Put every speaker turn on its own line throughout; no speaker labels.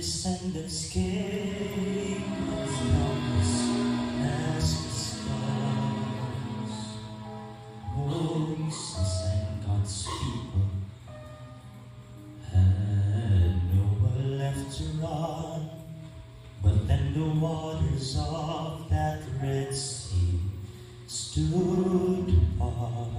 descendants came as numbers as the stars. Moses and God's people had nowhere left to run, but then the waters of that Red Sea stood apart.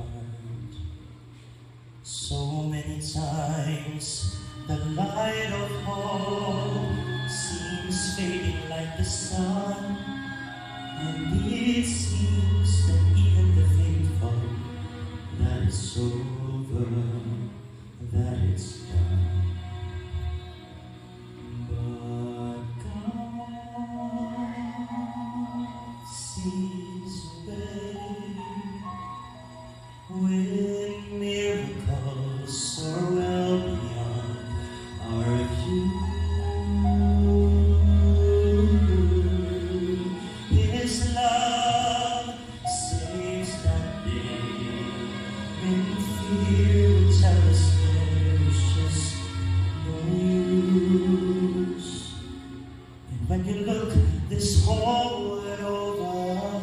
So many times the light of hope seems fading like the sun, and it seems that even the faithful, that it's over, that it's done. But God sees a way when miracles are well beyond our view. His love saves that day when fear will tell us there's just no use. And when you look this whole world over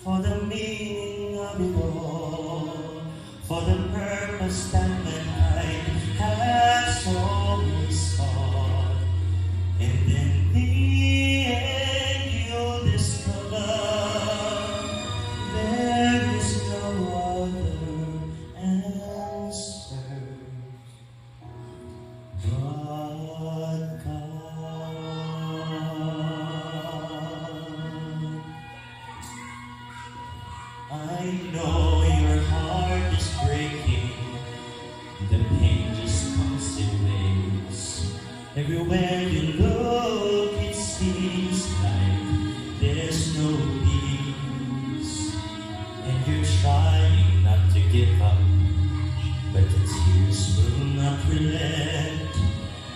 for the meaning of it all, for the purpose that mankind has always sought, and in the end you'll discover there is no other answer but God. I know your heart is breaking, the pain just comes in waves. Everywhere you look, it seems like there's no peace, and you're trying not to give up, but the tears will not relent.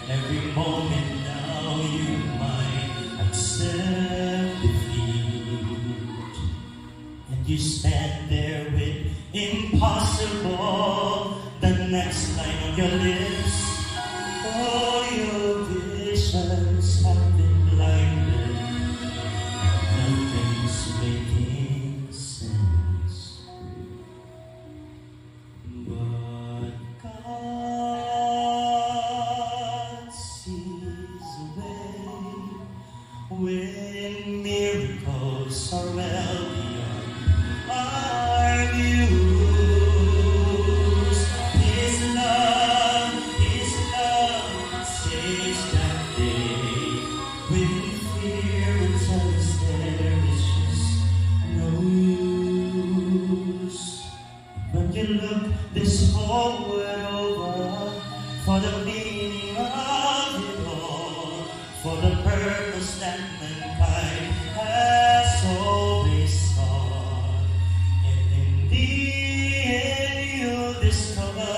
Every moment now you might accept defeat, and you stand there with impossible, the next line on your lips. All your visions have been blinded, nothing's making sense. But God sees a way when miracles are well beyond our views. His love saves that day when fear will tell us there is just no use. When you look this whole world over for the meaning of it all, for the purpose that mankind has always sought, and in the end you'll discover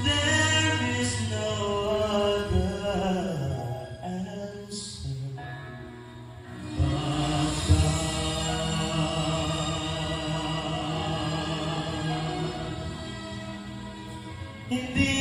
there is no other answer but God. In the